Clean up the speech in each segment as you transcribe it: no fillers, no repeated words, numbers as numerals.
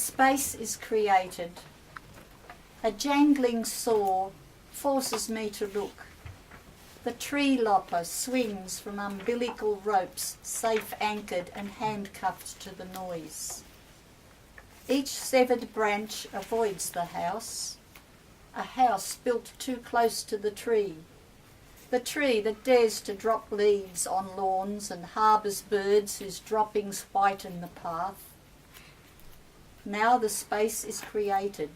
Space is created. A jangling saw forces me to look. The tree lopper swings from umbilical ropes, safe anchored and handcuffed to the noise. Each severed branch avoids the house, a house built too close to the tree that dares to drop leaves on lawns and harbours birds whose droppings whiten the path. Now the space is created.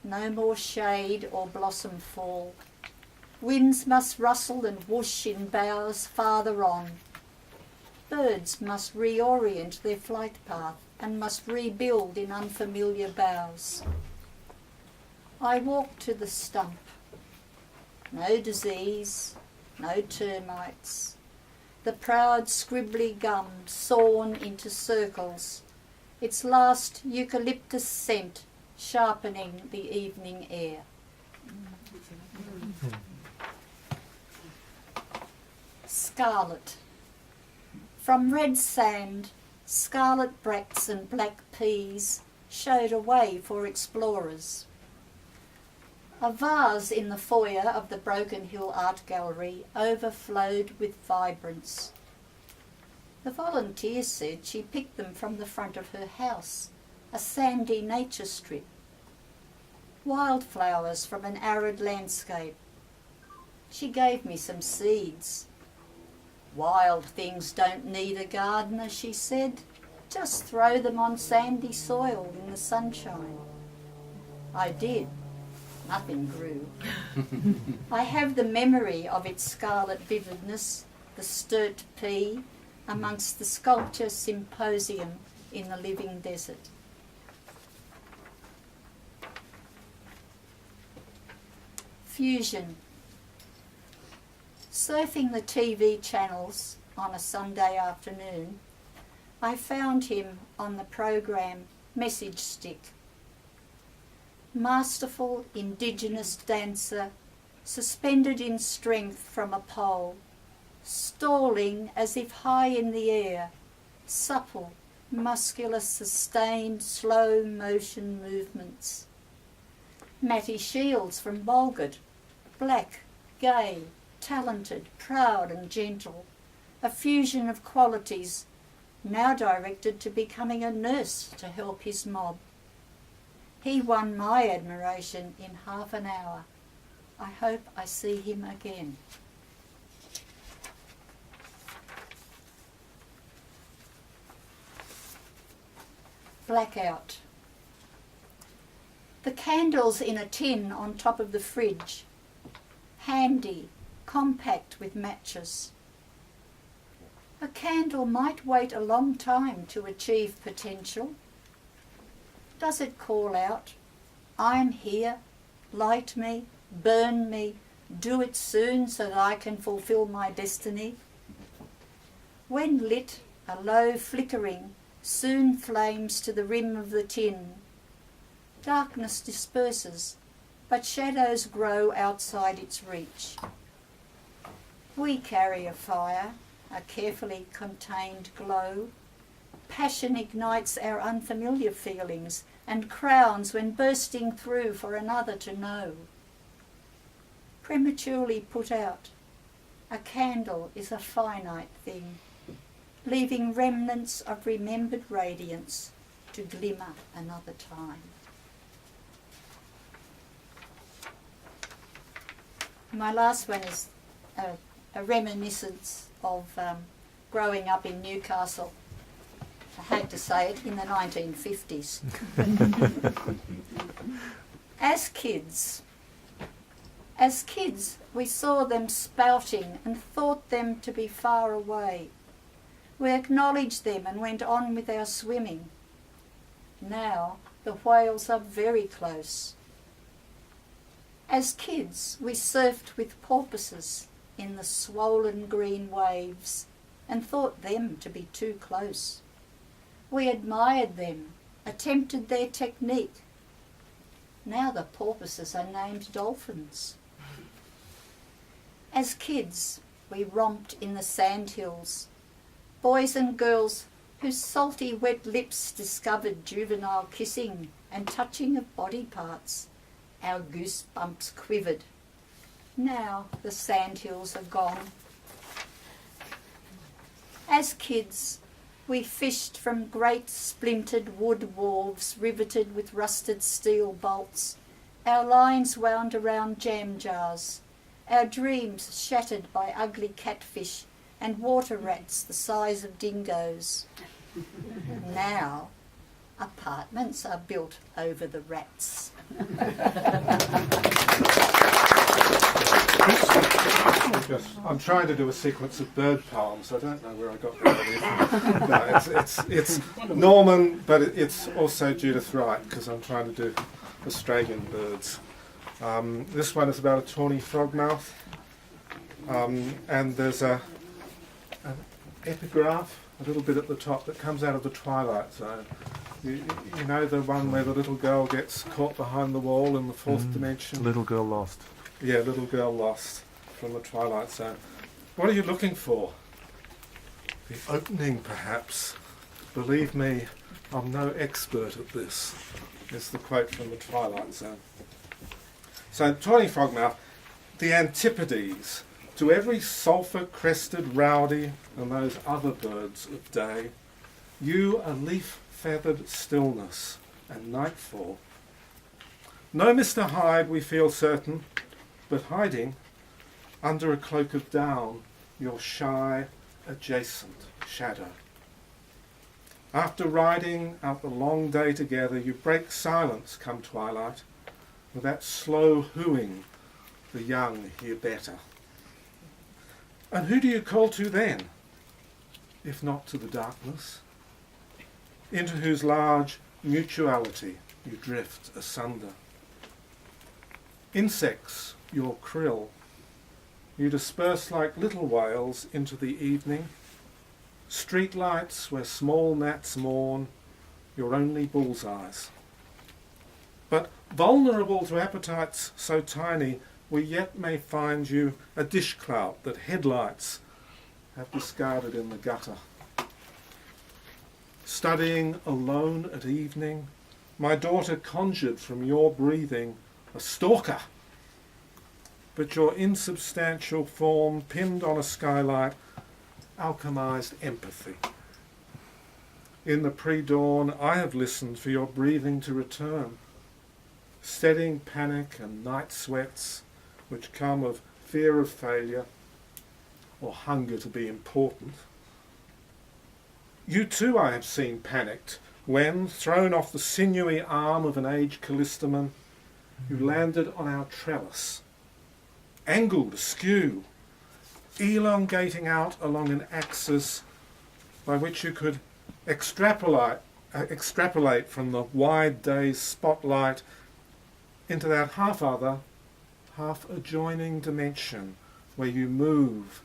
No more shade or blossom fall. Winds must rustle and whoosh in boughs farther on. Birds must reorient their flight path and must rebuild in unfamiliar boughs. I walk to the stump. No disease, no termites. The proud scribbly gum sawn into circles, its last eucalyptus scent sharpening the evening air. Scarlet. From red sand, scarlet bracts and black peas showed a way for explorers. A vase in the foyer of the Broken Hill Art Gallery overflowed with vibrance. The volunteer said she picked them from the front of her house, a sandy nature strip. Wildflowers from an arid landscape. She gave me some seeds. Wild things don't need a gardener, she said. Just throw them on sandy soil in the sunshine. I did. Nothing grew. I have the memory of its scarlet vividness, the sturt pea, amongst the sculpture symposium in the living desert. Fusion. Surfing the TV channels on a Sunday afternoon, I found him on the program Message Stick. Masterful indigenous dancer, suspended in strength from a pole, stalling as if high in the air, supple, muscular, sustained, slow motion movements. Matty Shields from Bulgate, black, gay, talented, proud and gentle, a fusion of qualities, now directed to becoming a nurse to help his mob. He won my admiration in half an hour. I hope I see him again. Blackout. The candles in a tin on top of the fridge. Handy, compact with matches. A candle might wait a long time to achieve potential. Does it call out, I'm here, light me, burn me, do it soon so that I can fulfill my destiny? When lit, a low flickering soon flames to the rim of the tin. Darkness disperses, but shadows grow outside its reach. We carry a fire, a carefully contained glow. Passion ignites our unfamiliar feelings and crowns when bursting through for another to know. Prematurely put out, a candle is a finite thing, leaving remnants of remembered radiance to glimmer another time. My last one is a reminiscence of growing up in Newcastle. I hate to say it, in the 1950s. As kids, we saw them spouting and thought them to be far away. We acknowledged them and went on with our swimming. Now the whales are very close. As kids, we surfed with porpoises in the swollen green waves and thought them to be too close. We admired them, attempted their technique. Now the porpoises are named dolphins. As kids, we romped in the sandhills. Boys and girls whose salty wet lips discovered juvenile kissing and touching of body parts. Our goosebumps quivered. Now the sandhills are gone. As kids, we fished from great splintered wood wharves riveted with rusted steel bolts. Our lines wound around jam jars, our dreams shattered by ugly catfish and water rats the size of dingoes. Now, apartments are built over the rats. I'm trying to do a sequence of bird poems. I don't know where I got that from. No, it's Norman, but it's also Judith Wright, because I'm trying to do Australian birds. This one is about a tawny frogmouth, and there's an epigraph a little bit at the top that comes out of the Twilight Zone. You know the one where the little girl gets caught behind the wall in the fourth dimension? Little Girl Lost. Yeah, Little Girl Lost from the Twilight Zone. What are you looking for? The opening, perhaps. Believe me, I'm no expert at this, is the quote from the Twilight Zone. So, tawny frogmouth, the antipodes to every sulphur-crested rowdy and those other birds of day, you a leaf-feathered stillness and nightfall. No Mr. Hyde, we feel certain, but hiding under a cloak of down your shy, adjacent shadow. After riding out the long day together, you break silence come twilight with that slow hooing the young hear better. And who do you call to then, if not to the darkness, into whose large mutuality you drift asunder? Insects, your krill, you disperse like little whales into the evening, street lights where small gnats mourn, your only bullseyes. But vulnerable to appetites so tiny, we yet may find you a dish clout that headlights have discarded in the gutter. Studying alone at evening, my daughter conjured from your breathing a stalker, but your insubstantial form pinned on a skylight alchemized empathy. In the pre-dawn, I have listened for your breathing to return, steadying panic and night sweats which come of fear of failure or hunger to be important. You too I have seen panicked when, thrown off the sinewy arm of an aged callistoman, you landed on our trellis, angled askew, elongating out along an axis by which you could extrapolate from the wide day's spotlight into that half-other, half-adjoining dimension where you move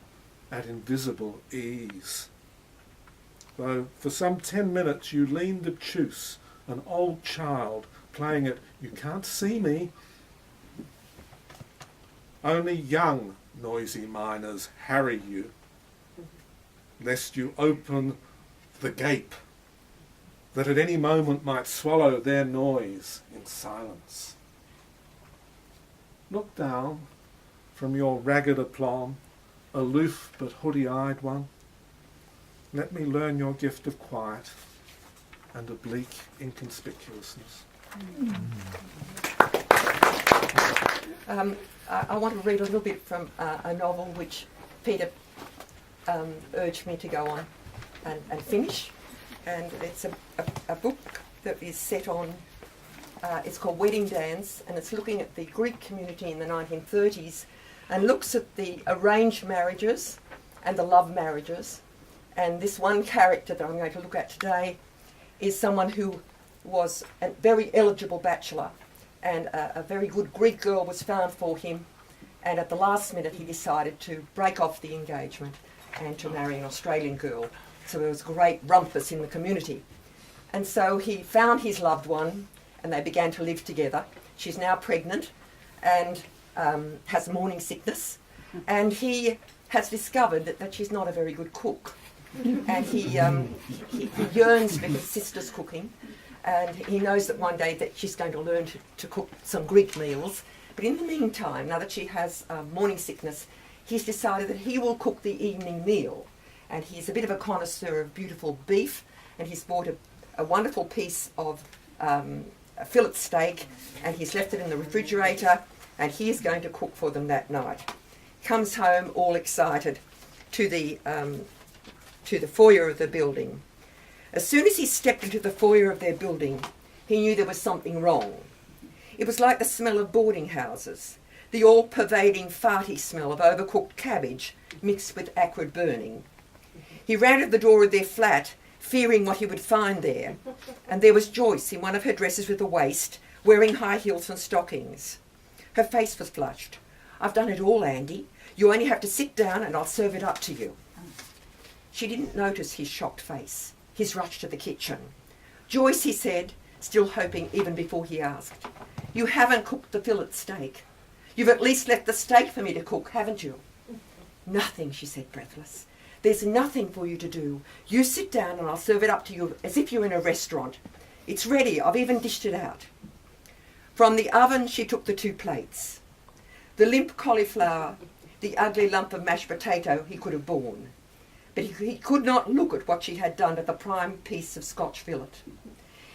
at invisible ease. Though for some 10 minutes you leaned obtuse, an old child playing at "You can't see me." Only young, noisy miners harry you, lest you open the gape that at any moment might swallow their noise in silence. Look down from your ragged aplomb, aloof but hoodie-eyed one. Let me learn your gift of quiet and oblique inconspicuousness. I want to read a little bit from a novel which Peter urged me to go on and finish. And it's a book that is set on, it's called Wedding Dance, and it's looking at the Greek community in the 1930s and looks at the arranged marriages and the love marriages. And this one character that I'm going to look at today is someone who was a very eligible bachelor, and a very good Greek girl was found for him, and at the last minute he decided to break off the engagement and to marry an Australian girl. So there was a great rumpus in the community. And so he found his loved one and they began to live together. She's now pregnant and has morning sickness, and he has discovered that she's not a very good cook. and he yearns for his sister's cooking, and he knows that one day that she's going to learn to cook some Greek meals. But in the meantime, now that she has morning sickness, he's decided that he will cook the evening meal. And he's a bit of a connoisseur of beautiful beef, and he's bought a wonderful piece of a fillet steak, and he's left it in the refrigerator, and he is going to cook for them that night. Comes home all excited to the foyer of the building. As soon as he stepped into the foyer of their building, he knew there was something wrong. It was like the smell of boarding houses, the all-pervading farty smell of overcooked cabbage mixed with acrid burning. He ran to the door of their flat, fearing what he would find there, and there was Joyce in one of her dresses with a waist, wearing high heels and stockings. Her face was flushed. "I've done it all, Andy. You only have to sit down and I'll serve it up to you." She didn't notice his shocked face, his rush to the kitchen. "Joyce," he said, still hoping even before he asked, "you haven't cooked the fillet steak. You've at least left the steak for me to cook, haven't you?" "Nothing," she said, breathless. "There's nothing for you to do. You sit down and I'll serve it up to you as if you're in a restaurant. It's ready. I've even dished it out." From the oven she took the 2 plates. The limp cauliflower, the ugly lump of mashed potato he could have borne. But he could not look at what she had done to the prime piece of Scotch fillet.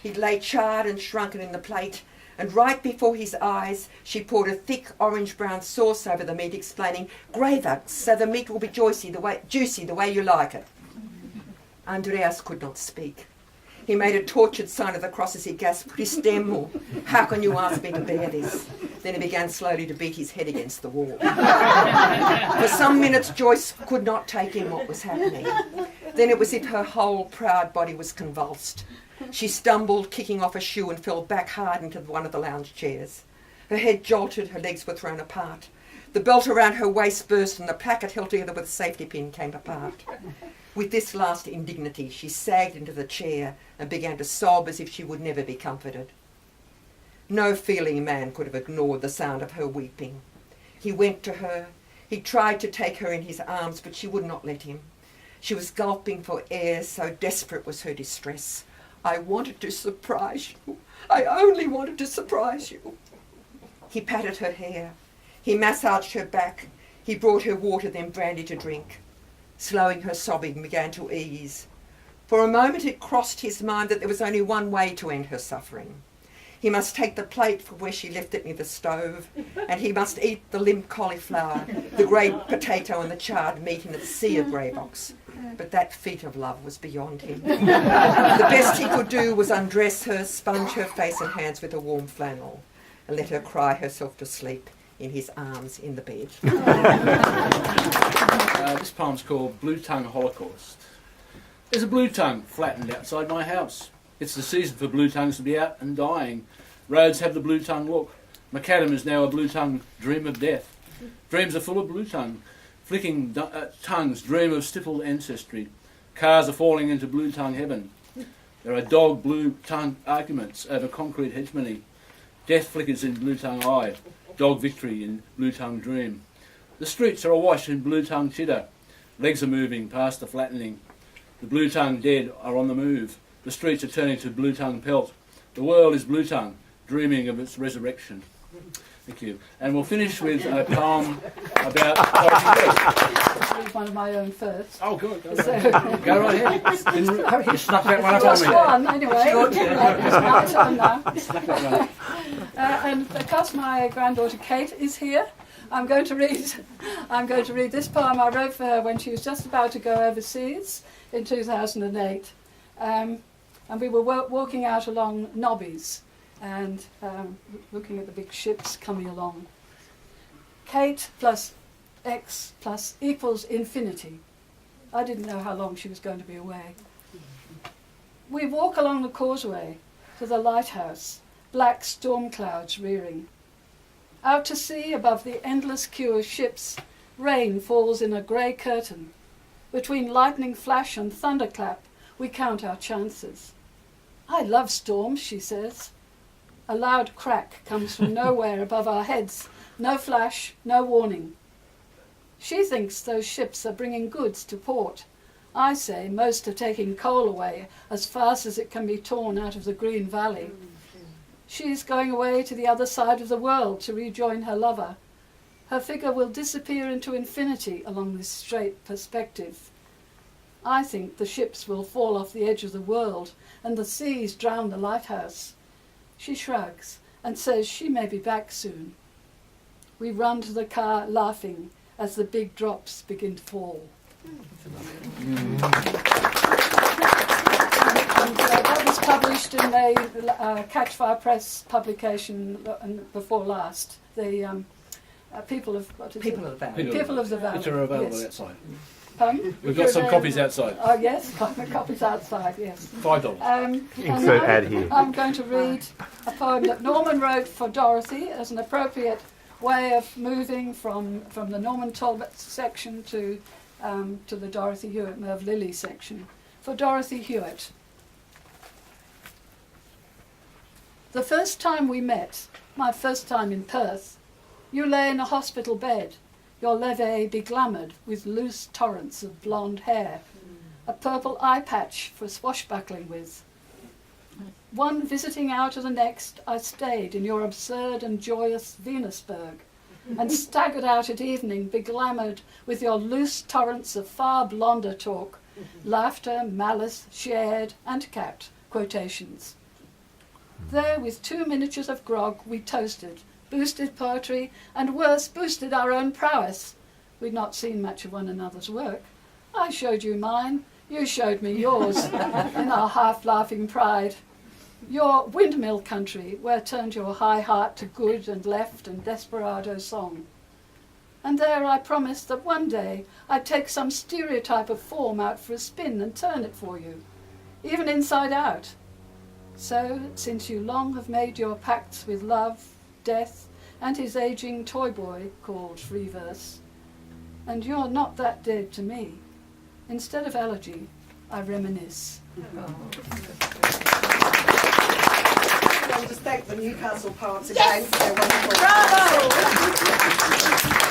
It lay charred and shrunken in the plate, and right before his eyes she poured a thick orange-brown sauce over the meat, explaining, "Gravy, so the meat will be juicy the way you like it." Andreas could not speak. He made a tortured sign of the cross as he gasped, "Christemo, how can you ask me to bear this?" Then he began slowly to beat his head against the wall. For some minutes Joyce could not take in what was happening. Then it was as if her whole proud body was convulsed. She stumbled, kicking off a shoe, and fell back hard into one of the lounge chairs. Her head jolted, her legs were thrown apart. The belt around her waist burst, and the placket held together with a safety pin came apart. With this last indignity, she sagged into the chair and began to sob as if she would never be comforted. No feeling man could have ignored the sound of her weeping. He went to her. He tried to take her in his arms, but she would not let him. She was gulping for air, so desperate was her distress. "I wanted to surprise you. I only wanted to surprise you." He patted her hair. He massaged her back. He brought her water, then brandy to drink. Slowing her sobbing began to ease. For a moment it crossed his mind that there was only one way to end her suffering. He must take the plate from where she left it near the stove, and he must eat the limp cauliflower, the grey potato and the charred meat in its sea of grey box. But that feat of love was beyond him. The best he could do was undress her, sponge her face and hands with a warm flannel, and let her cry herself to sleep in his arms in the bed. This poem's called Blue Tongue Holocaust. There's a blue tongue flattened outside my house. It's the season for blue tongues to be out and dying. Roads have the blue tongue look. Macadam is now a blue tongue dream of death. Dreams are full of blue tongue. Flicking tongues dream of stippled ancestry. Cars are falling into blue tongue heaven. There are dog blue tongue arguments over concrete hegemony. Death flickers in blue tongue eye. Dog victory in blue tongue dream. The streets are awash in blue tongue chitter. Legs are moving past the flattening. The blue tongue dead are on the move. The streets are turning to blue tongue pelt. The world is blue tongue, dreaming of its resurrection. Thank you. And we'll finish with a poem about poetry. Read one of my own first. Oh, good. Go So- right. Go right ahead. You snuck that one up on Just me. one, anyway. It's my turn now. Snuck that one up. And because my granddaughter Kate is here, I'm going to read this poem I wrote for her when she was just about to go overseas in 2008. And we were walking out along Nobbies and looking at the big ships coming along. Kate plus X plus equals infinity. I didn't know how long she was going to be away. We walk along the causeway to the lighthouse, black storm clouds rearing. Out to sea, above the endless queue of ships, rain falls in a grey curtain. Between lightning flash and thunderclap, we count our chances. "I love storms," she says. A loud crack comes from nowhere above our heads. No flash, no warning. She thinks those ships are bringing goods to port. I say most are taking coal away as fast as it can be torn out of the Green Valley. She is going away to the other side of the world to rejoin her lover. Her figure will disappear into infinity along this straight perspective. I think the ships will fall off the edge of the world and the seas drown the lighthouse. She shrugs and says she may be back soon. We run to the car laughing as the big drops begin to fall. That was published in a Catchfire Press publication before last. The People of what is People it? of the Valley. People of the Valley. Which are available Yes. outside. Pardon? We've got some copies outside. Oh yes, copies outside. Yes. $5. Insert ad here. I'm going to read a poem that Norman wrote for Dorothy as an appropriate way of moving from the Norman Talbot section to the Dorothy Hewett Merv Lilley section. For Dorothy Hewett. The first time we met, my first time in Perth, you lay in a hospital bed, your levee beglamoured with loose torrents of blonde hair, a purple eye patch for swashbuckling with. One visiting hour to the next, I stayed in your absurd and joyous Venusberg, and staggered out at evening, beglamoured with your loose torrents of far blonder talk, laughter, malice, shared, and capped quotations. There, with 2 miniatures of grog, we toasted, boosted poetry, and worse, boosted our own prowess. We'd not seen much of one another's work. I showed you mine, you showed me yours, in our half-laughing pride. Your windmill country, where turned your high heart to good and left and desperado song. And there I promised that one day I'd take some stereotype of form out for a spin and turn it for you, even inside out. So, since you long have made your pacts with love, death, and his ageing toy boy called free verse, and you're not that dead to me, instead of elegy, I reminisce. I want to thank the Newcastle Poets again for their wonderful. Bravo!